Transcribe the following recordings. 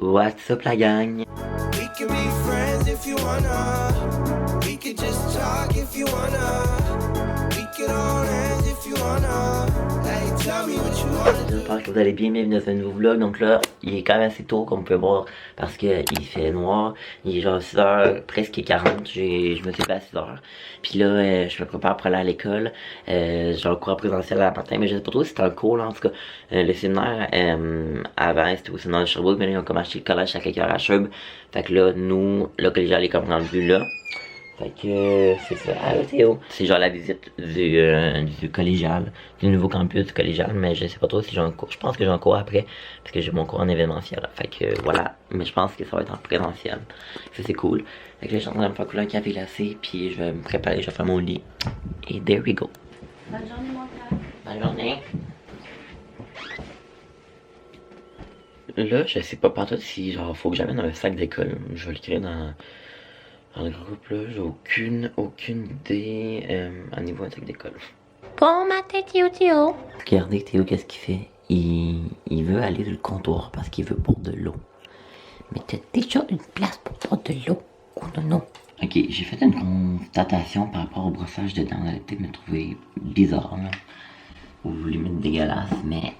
What's up la gang? We can be friends if you wanna. We could just talk if you wanna. We could hold hands if you wanna. Hey, tell me what you wanna do. J'espère que vous allez bien, bienvenue dans un nouveau vlog. Donc là, il est quand même assez tôt comme vous pouvez voir parce qu'il fait noir. Il est genre 6h, presque 40. Je me suis levé à 6h. Puis là, je me prépare pour aller à l'école. J'ai un cours présentiel à matin, mais je sais pas trop si c'est un cours là. En tout cas, le séminaire avant c'était au séminaire de Sherbrooke, mais là ils ont commencé le collège à quelques heures à Sherbrooke. Fait que là, nous, le collégial est comme rendu là. Fait que c'est ça. Allô Théo. C'est genre la visite du collégial, du nouveau campus du collégial, mais je sais pas trop si j'ai un cours. Je pense que j'ai un cours après, parce que j'ai mon cours en événementiel. Fait que voilà, mais je pense que ça va être en présentiel. Ça c'est cool. Fait que là, je suis en train de me faire couler un café glacé, puis je vais me préparer, je vais faire mon lit. Et there we go. Bonne journée mon frère. Bonne journée. Là, je sais pas partout si genre faut que j'amène un sac d'école. Je vais le créer dans le groupe là, j'ai aucune idée à niveau un sac d'école. Bon matin Théo. Regardez Théo, qu'est-ce qu'il fait? Il veut aller sur le comptoir parce qu'il veut boire de l'eau. Mais t'as déjà une place pour boire de l'eau? Oh non, non. Ok, j'ai fait une constatation par rapport au brossage de dents. Vous allez peut-être me trouver bizarre là, ou limite dégueulasse, mais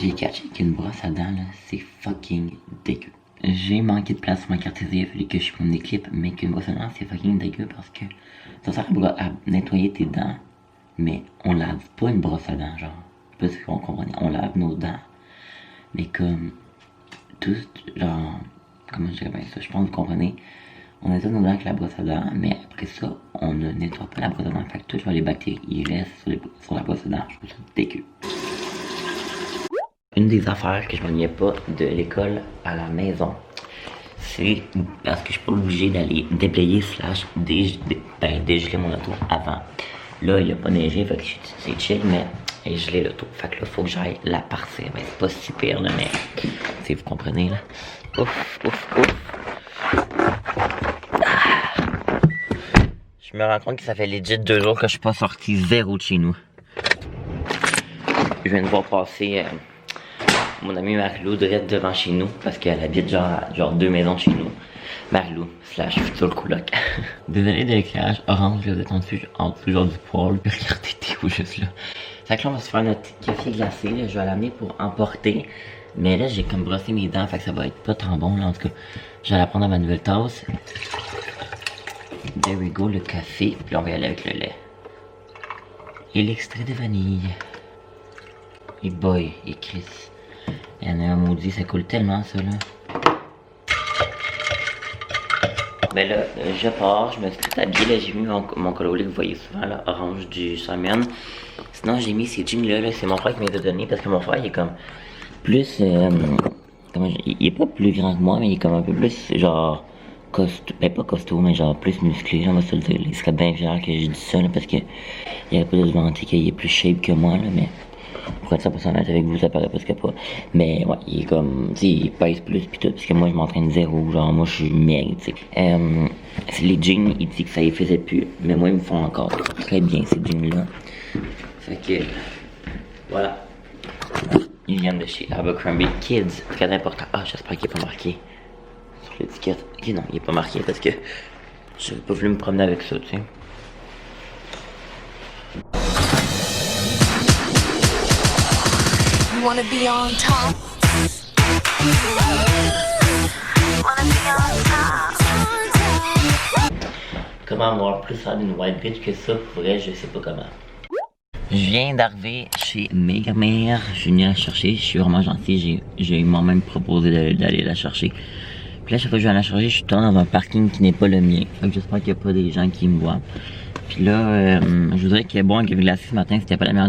j'ai catché qu'une brosse à dents là, c'est fucking dégueu. J'ai manqué de place sur ma carte SD, il a fallu que je prenne des clips, mais qu'une brosse à dents c'est fucking dégueu parce que ça sert à nettoyer tes dents, mais on lave pas une brosse à dents, genre. Je sais pas si vous comprenez, on lave nos dents, mais comme tout, genre, comment je dirais bien ça, je pense que vous comprenez, on nettoie nos dents avec la brosse à dents, mais après ça, on ne nettoie pas la brosse à dents, fait que toutes les bactéries, ils restent sur la brosse à dents, je trouve ça dégueu. Une des affaires que je m'ennuyais pas de l'école à la maison, c'est parce que je suis pas obligé d'aller déblayer / dégeler mon auto avant. Là, il a pas neigé, fait que c'est chill, mais il est gelé l'auto. Fait que là, faut que j'aille la partir. Ben, c'est pas si pire, là, mais si vous comprenez, là. Ouf. Ah. Je me rends compte que ça fait legit 2 jours que je suis pas sorti zéro de chez nous. Je viens de voir passer mon amie Marie-Lou direct devant chez nous parce qu'elle habite genre 2 maisons chez nous. Marie-Lou / futur coloc. Désolé de l'éclairage orange, vous êtes en dessous genre du poêle, puis regardez Théo juste là. Fait que là on va se faire notre café glacé, là. Je vais l'amener pour emporter. Mais là j'ai comme brossé mes dents, fait que ça va être pas tant bon là. En tout cas, je vais la prendre à ma nouvelle tasse. There we go, le café, puis là on va y aller avec le lait. Et l'extrait de vanille. Et boy, et Chris. Il y en a un maudit, ça coule tellement ça là. Ben là, je pars, je me suis tout habillé, là j'ai mis mon coloris que vous voyez souvent là, orange du Simon. Sinon j'ai mis ces jeans là, c'est mon frère qui m'a donné parce que mon frère il est comme plus, il est pas plus grand que moi mais il est comme un peu plus genre costaud, ben pas costaud mais genre plus musclé, on va se le dire. Il serait bien fier que je dise ça là parce que il aurait pas de se vanter qu'il est plus shape que moi là, mais pour être 100% honnête avec vous, ça paraît presque pas. Mais ouais, il est comme, tu sais, il pèse plus pis tout, parce que moi je m'entraîne zéro, genre moi je suis maigre, tu sais. Les jeans, il dit que ça y faisait plus, mais moi ils me font encore très bien ces jeans là. Fait que, voilà. Ils viennent de chez Abercrombie Kids, très important. Ah, j'espère qu'il est pas marqué sur l'étiquette. Ok, non, il est pas marqué parce que j'avais pas voulu me promener avec ça, tu sais. You wanna be on top. Comment avoir plus faire d'une white bitch que ça? Pour vrai, je sais pas comment. Je viens d'arriver chez ma mère. Je suis venu la chercher. Je suis vraiment gentil. J'ai moi-même proposé d'aller la chercher. Puis là, chaque fois que je viens la chercher, je suis tourné dans un parking qui n'est pas le mien. Fait que j'espère qu'il n'y a pas des gens qui me voient. Puis là, je voudrais qu'il y ait bon un café glacé ce matin. C'était pas la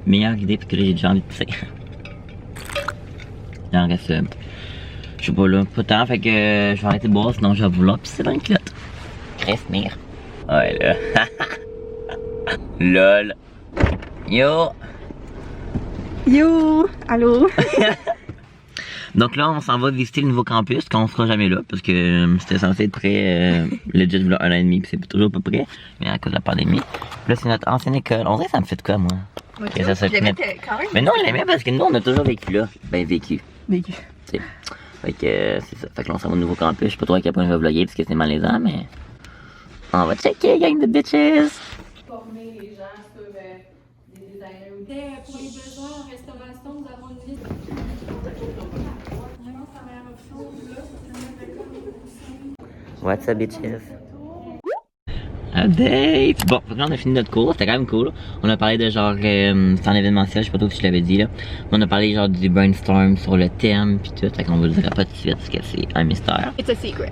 meilleure idée parce que là, j'ai déjà envie de pisser. Il en reste, je sais pas là, pas tant, fait que je vais arrêter de boire, sinon je vais vouloir pisser dans une culotte. Chris, mire. Ouais là. Lol. Yo. Yo. Allô. Donc là, on s'en va visiter le nouveau campus, qu'on sera jamais là, parce que c'était censé être prêt, legit, il y a 1 an et demi, puis c'est toujours pas prêt, mais à cause de la pandémie. Puis là, c'est notre ancienne école. On dirait que ça me fait de quoi, moi? Moi, que ça se quand même. Mais non, on l'aimait parce que nous, on a toujours vécu là. Ben, vécu. Vécu. T'sais. Fait que c'est ça. Fait que là, on s'en va au nouveau campus. Je sais pas trop à quel point je vais vlogger parce que c'est malaisant, mais. On va checker, gang de bitches! Former les gens sur des designers. Pour les besoins en restauration, nous avons une liste. Vraiment, c'est la meilleure option. Là, c'est What's up, bitches? Update! Bon, là on a fini notre cours, c'était quand même cool. On a parlé de genre, c'est en événementiel, je sais pas trop si je l'avais dit là. On a parlé genre du brainstorm sur le thème pis tout, fait qu'on vous le dira pas tout de suite parce que c'est un mystère. It's a secret.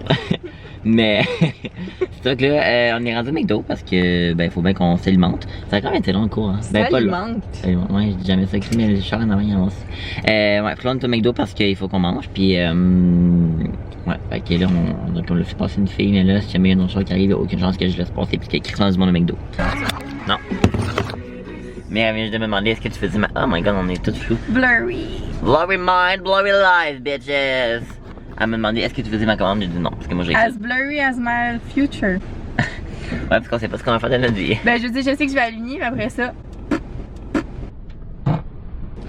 Mais, c'est ça que là, on est rendu au McDo parce que, ben, faut bien qu'on s'alimente. Ça a quand même été long le cours, hein. Ben, pas long. Ouais, je dis jamais ça écrit, mais le char en avant, il avance. Ouais, faut qu'on est au McDo parce qu'il faut qu'on mange, puis ouais, fait que là, on laisse passer une fille, mais là, si jamais il y a une autre chose qui arrive, il n'y a aucune chance que je laisse passer, puis qu'il y a écrit dans du monde au McDo. Non. Mais elle vient juste de me demander, est-ce que tu faisais ma... Oh my god, on est tous flous. Blurry. Blurry mind, blurry life, bitches! Elle m'a demandé, est-ce que tu faisais ma commande? J'ai dit non, parce que moi j'ai écrit. As blurry as my future. Ouais, parce qu'on sait pas ce qu'on va faire de notre vie. Ben, je dis, je sais que je vais à l'Uni, mais après ça.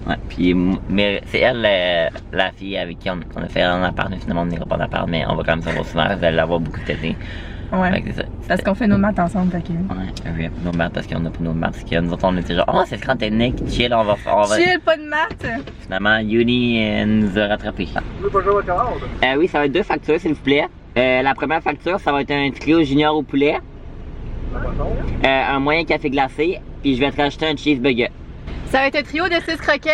Ouais, puis, mais c'est elle, la fille avec qui on a fait un appart, mais finalement on n'ira pas en appart, mais on va quand même savoir souvent, vous allez l'avoir beaucoup testé. Ouais. Fait que c'est ça. Parce qu'on fait nos maths ensemble, fait que. Ouais, nos maths parce qu'on a pas nos maths, parce que nous autres on était genre, oh, c'est le grand technique, chill, on va faire. Chill, pas de maths! Finalement, Uni nous a rattrapés. Vous voulez pas jouer votre commande? Oui, ça va être 2 factures, s'il vous plaît. La première facture, ça va être un trio junior au poulet, un moyen café glacé, puis je vais te rajouter un cheeseburger. Ça va être un trio de 6 croquettes,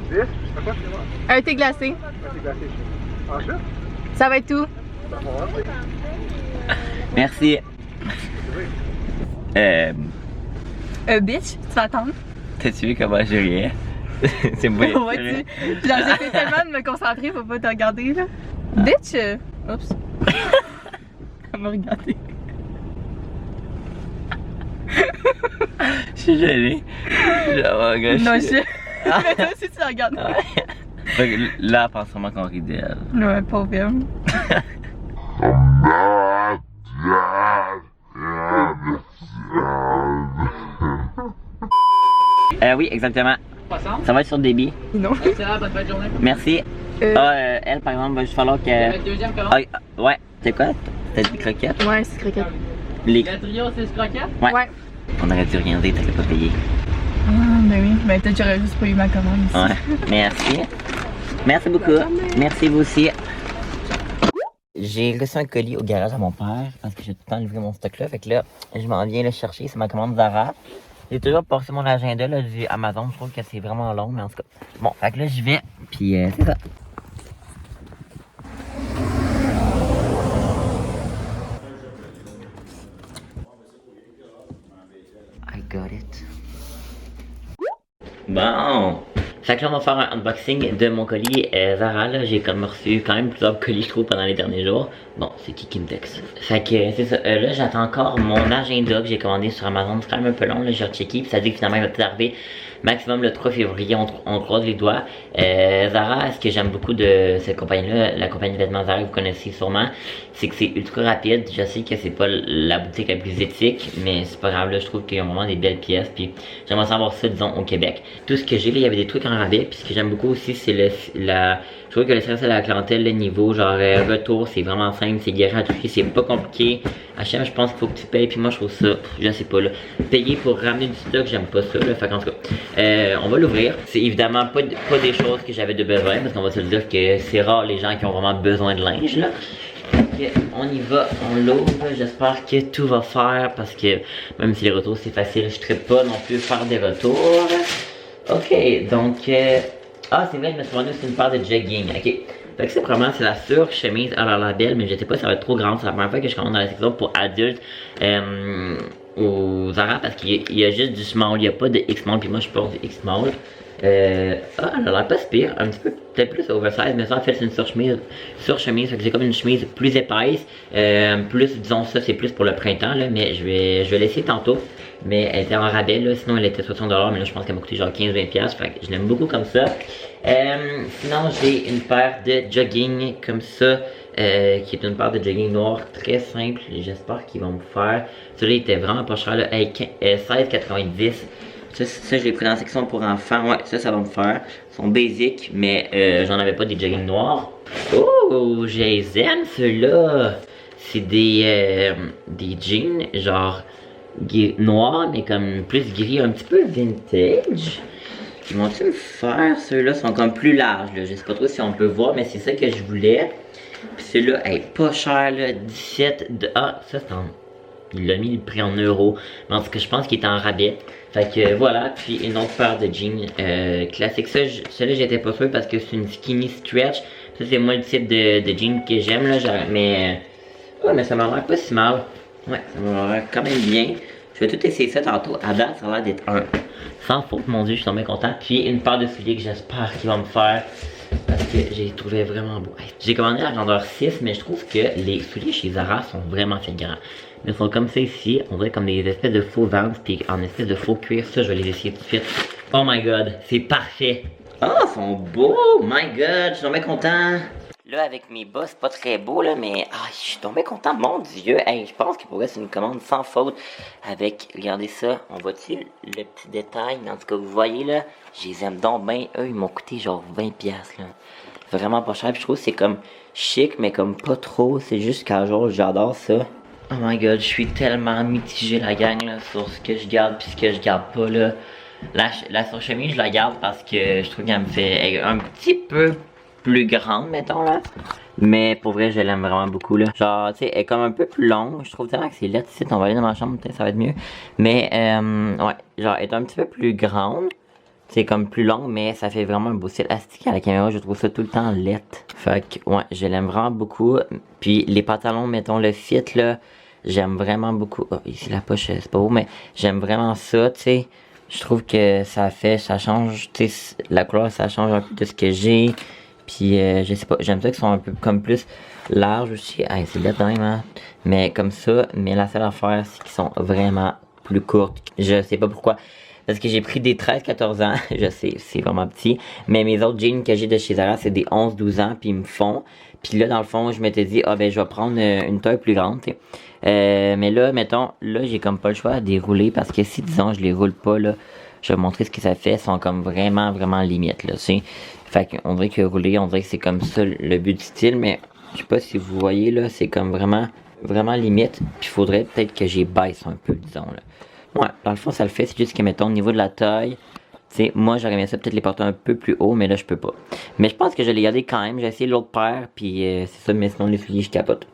10? C'est quoi, c'est moi? un thé glacé. C'est glacé. Ensuite? Ça va être tout. Ça va voir, c'est- Merci. Bitch, tu vas attendre. T'as-tu vu comment je riais? C'est beau. Ouais, genre, j'essaie tellement de me concentrer, faut pas te regarder, là. Bitch! Oups. Elle m'a regardé. Je suis gêné. Oh, gars, Non, je. Mais toi aussi, tu la regardes. Fait que là, elle pense vraiment qu'on rit d'elle. Ouais, pauvre femme. Oui, exactement. Ça va être sur le débit. Non. Excellent, bonne fin de journée. Merci. Elle, par exemple, va juste falloir que. Le deuxième commande. Ouais. C'est quoi? T'as dit croquettes? Ouais, c'est croquette. Les... Le trio, c'est ce croquette. Ouais. On aurait dû rien dire, t'avais pas payé. Ah, ben oui. Ben peut-être j'aurais juste pas eu ma commande ici. Ouais. Merci. Merci beaucoup. Merci vous aussi. J'ai reçu un colis au garage à mon père parce que j'ai tout le temps livré mon stock là. Fait que là, je m'en viens le chercher. C'est ma commande Zara. J'ai toujours passé mon agenda là, du Amazon. Je trouve que c'est vraiment long, mais en tout cas. Bon, fait que là, j'y vais. Puis c'est ça. I got it. Bon. Fait que là, on va faire un unboxing de mon colis Zara. Là, j'ai comme reçu quand même plusieurs colis, je trouve, pendant les derniers jours. Bon, c'est qui me texte? Fait que c'est ça. Là, j'attends encore mon agenda que j'ai commandé sur Amazon. C'est quand même un peu long, là, j'ai rechecké. Puis ça dit que finalement, il va peut-être arriver maximum le 3 février. On croise les doigts. Zara, ce que j'aime beaucoup de cette compagnie-là, la compagnie de vêtements Zara, vous connaissez sûrement, c'est que c'est ultra rapide. Je sais que c'est pas la boutique la plus éthique, mais c'est pas grave. Là, je trouve qu'ils ont vraiment des belles pièces. Puis j'aimerais savoir ça, disons, au Québec. Tout ce que j'ai là, il y avait des trucs en rabais. Puis ce que j'aime beaucoup aussi, c'est je trouve que le service à la clientèle, le niveau, genre retour, c'est vraiment simple, c'est gratuit, c'est pas compliqué. H&M, je pense qu'il faut que tu payes, puis moi je trouve ça, je sais pas là, payer pour ramener du stock, j'aime pas ça là, fait qu'en tout cas, on va l'ouvrir. C'est évidemment pas des choses que j'avais de besoin, parce qu'on va se le dire que c'est rare les gens qui ont vraiment besoin de linge là. Okay, on y va, on l'ouvre, j'espère que tout va faire, parce que même si les retours c'est facile, je ne pas non plus faire des retours. Ok, donc... ah, c'est vrai, je me suis demandé si c'est une paire de jogging. Ok. Fait que c'est probablement c'est la sur-chemise à la label, mais je sais pas si ça va être trop grande. C'est la première fois que je commande dans la section pour adultes au Zara parce qu'il y a juste du small, il n'y a pas de X-small, puis moi je porte du X-small. Elle a l'air pas si pire, un petit peu peut-être plus oversize, mais ça en fait c'est une sur-chemise, fait que c'est comme une chemise plus épaisse, plus disons ça c'est plus pour le printemps là, mais je vais l'essayer tantôt. Mais elle était en rabais là, sinon elle était 60$, mais là je pense qu'elle m'a coûté genre 15-20$, fait que je l'aime beaucoup comme ça. Sinon j'ai une paire de jogging comme ça, qui est une paire de jogging noir très simple, j'espère qu'ils vont me faire. Celui-là était vraiment pas cher là, 16,90$. Ça, je l'ai pris dans la section pour enfants. Ouais, ça va me faire. Ils sont basic, mais j'en avais pas des jogging noirs. Oh, je les aime, ceux-là. C'est des jeans, genre noirs, mais comme plus gris, un petit peu vintage. Ils vont-tu me faire? Ceux-là sont comme plus larges, là. Je sais pas trop si on peut voir, mais c'est ça que je voulais. Puis celui-là, pas cher, là. 17 de... Ah, ça c'est en... Il l'a mis le prix en euros. Mais en tout cas, je pense qu'il est en rabais. Fait que voilà. Puis une autre paire de jeans classiques. Celui-là, j'étais pas sûr parce que c'est une skinny stretch. Ça, c'est moi le type de jeans que j'aime, là. Mais... Ouais, mais ça m'a l'air pas si mal. Ouais, ça m'a l'air quand même bien. Je vais tout essayer ça tantôt. À date, ça a l'air d'être un. Sans faute, mon dieu, je suis tombé content. Puis une paire de souliers que j'espère qu'il va me faire. Parce que j'ai trouvé vraiment beau. J'ai commandé la grandeur 6, mais je trouve que les souliers chez Zara sont vraiment fait grands. Mais ils sont comme ça ici. On dirait comme des espèces de faux Vans. Puis en espèce de faux cuir. Ça, je vais les essayer tout de suite. Oh my god, c'est parfait. Oh, ils sont beaux. My god, je suis tombé content. Là, avec mes bas, c'est pas très beau, là, mais je suis tombé content, mon dieu. Hey, je pense que pour vrai, c'est une commande sans faute. Avec, regardez ça, on voit-tu le petit détail? En tout cas, vous voyez, là, je les aime donc bien. Eux, ils m'ont coûté genre 20$, là. Vraiment pas cher. Puis je trouve que c'est comme chic, mais comme pas trop. C'est juste casual, j'adore ça. Oh my god, je suis tellement mitigé, la gang, là, sur ce que je garde puis ce que je garde pas, là. La surchemise, je la garde parce que je trouve qu'elle me fait un petit peu plus grande, mettons, là. Mais pour vrai, je l'aime vraiment beaucoup, là. Genre, tu sais, elle est comme un peu plus longue. Je trouve tellement que c'est laid ici. On va aller dans ma chambre, peut-être ça va être mieux. Mais, ouais, genre, elle est un petit peu plus grande. C'est comme plus longue, mais ça fait vraiment un beau style. Astique à la caméra, je trouve ça tout le temps laid. Fait que, ouais, je l'aime vraiment beaucoup. Puis, les pantalons, mettons, le fit, là, j'aime vraiment beaucoup. Oh, ici, la poche, c'est pas beau, mais j'aime vraiment ça, tu sais. Je trouve que ça change, tu sais, la couleur, ça change un peu de ce que j'ai. Puis, je sais pas, j'aime ça qu'ils sont un peu comme plus larges aussi. Hey, c'est bête même, hein. Mais comme ça, mais la seule affaire, c'est qu'ils sont vraiment plus courtes. Je sais pas pourquoi. Parce que j'ai pris des 13-14 ans, je sais, c'est vraiment petit. Mais mes autres jeans que j'ai de chez Zara, c'est des 11-12 ans, puis ils me font. Puis là, dans le fond, je m'étais dit, ben, je vais prendre une taille plus grande, t'sais. Mais là, mettons, là, j'ai comme pas le choix à dérouler, parce que si, disons, je les roule pas, là, je vais vous montrer ce que ça fait. Ils sont comme vraiment, vraiment limite, là, tu sais. Fait qu'on dirait que rouler, on dirait que c'est comme ça le but du style, mais je sais pas si vous voyez, là, c'est comme vraiment, vraiment limite. Puis il faudrait peut-être que j'y baisse un peu, disons, là. Ouais, dans le fond, ça le fait. C'est juste que, mettons, au niveau de la taille, tu sais, moi, j'aurais aimé ça peut-être les porter un peu plus haut, mais là, je peux pas. Mais je pense que je vais les garder quand même. J'ai essayé l'autre paire, puis c'est ça, mais sinon, les souliers, je capote.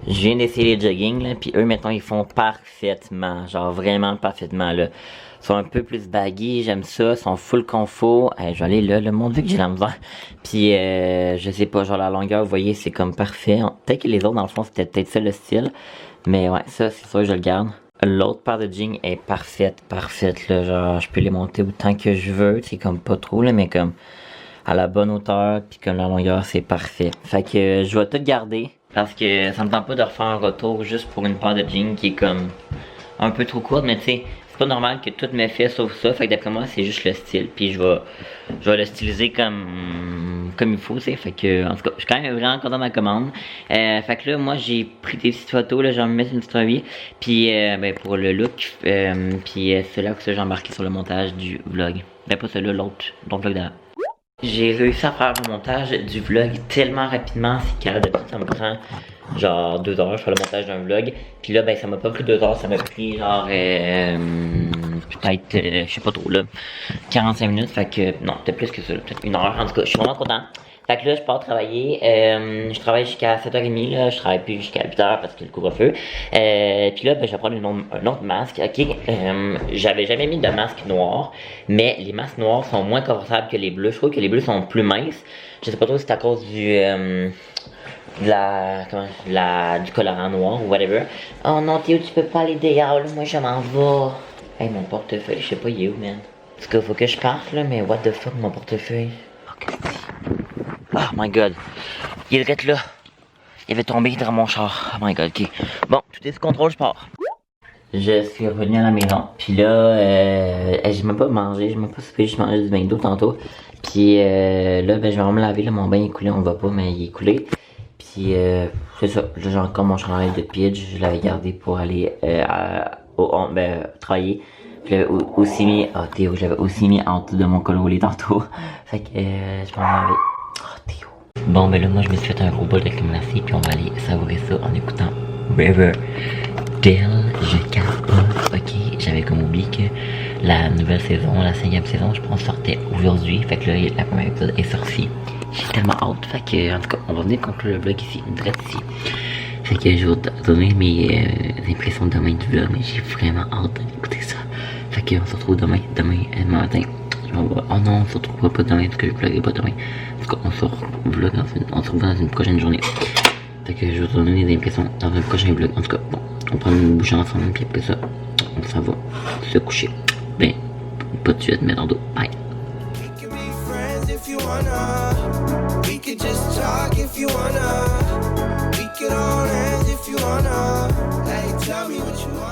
Je viens d'essayer les jogging, là, puis eux, mettons, ils font parfaitement, genre vraiment parfaitement, là. Ils sont un peu plus baggy, j'aime ça, ils sont full confort. Je vais aller là, mon dieu que j'ai la misère. Puis, je sais pas, genre la longueur, vous voyez, c'est comme parfait. Peut-être que les autres, dans le fond, c'était peut-être ça le style. Mais ouais, ça, c'est sûr, je le garde. L'autre paire de jeans est parfaite, là, genre, je peux les monter autant que je veux, c'est comme pas trop, là, mais comme à la bonne hauteur, puis comme la longueur, c'est parfait. Fait que je vais tout garder, parce que ça me tente pas de refaire un retour juste pour une paire de jeans qui est comme un peu trop courte, mais tu sais, c'est pas normal que tout me fait sauf ça, fait que d'après moi, c'est juste le style, puis je vais le styliser comme il faut, tu sais, fait que, en tout cas, je suis quand même vraiment content de ma commande. Fait que là, moi, j'ai pris des petites photos, là, j'en mets une story, puis, ben, pour le look, puis c'est là que j'ai embarqué sur le montage du vlog. Ben, pas celui-là, l'autre vlog d'avant. J'ai réussi à faire le montage du vlog tellement rapidement, c'est que d'habitude ça me prend genre 2 heures, je fais le montage d'un vlog. Puis là, ben ça m'a pas pris 2 heures, ça m'a pris genre peut-être, je sais pas trop là, 45 minutes, fait que non, peut-être plus que ça, peut-être 1 heure. En tout cas, je suis vraiment content. Fait que là, je pars travailler, je travaille jusqu'à 7h30, là, je travaille plus jusqu'à 8h parce que le couvre-feu. Puis là, ben, je vais prendre un autre masque, ok. J'avais jamais mis de masque noir, mais les masques noirs sont moins confortables que les bleus. Je trouve que les bleus sont plus minces. Je sais pas trop si c'est à cause du colorant noir ou whatever. Oh non, Théo, tu peux pas aller dehors, là, moi je m'en vais. Hey, mon portefeuille, je sais pas, il est où, man? Parce qu'il faut que je parte, là, mais what the fuck, mon portefeuille? Oh my god, il est là. Il avait tombé dans mon char. Oh my god, ok. Bon, tout est sous contrôle, je pars. Je suis revenu à la maison. Puis là, j'ai même pas mangé, j'ai même pas soupé, j'ai mangé du bain d'eau tantôt. Puis là, ben, je vais vraiment me laver. Là, mon bain est coulé, on va pas, mais il est coulé. Puis c'est ça. Là, j'ai encore mon chandail de pitch. Je l'avais gardé pour aller travailler. Je l'avais aussi mis, oh Théo, je l'avais aussi mis en dessous de mon col roulé tantôt. Fait que je m'en avais. Oh Théo. Bon, ben là, moi je me suis fait un gros bol de crème glacée, puis on va aller savourer ça en écoutant Riverdale. Je capote, ok. J'avais comme oublié que la nouvelle saison, la 5e saison, je pense, sortait aujourd'hui. Fait que là, la première épisode est sortie. J'ai tellement hâte. Fait que, en tout cas, on va venir conclure le vlog ici, direct ici. Fait que je vais vous donner mes impressions de demain du vlog, mais j'ai vraiment hâte d'écouter ça. Fait que on se retrouve demain matin. Oh non, on se retrouvera pas demain parce que je vloggerai pas demain. En tout cas, on se retrouve dans une prochaine journée. Fait que je vais vous donner des impressions dans un prochain vlog. En tout cas, bon, on prend une bouche ensemble, puis après ça, on s'en va se coucher. Ben, pas de suite, mais dans dos. Bye. We can be friends if you wanna. We could just talk if you wanna. We could hold hands if you wanna. Hey, tell me what you want.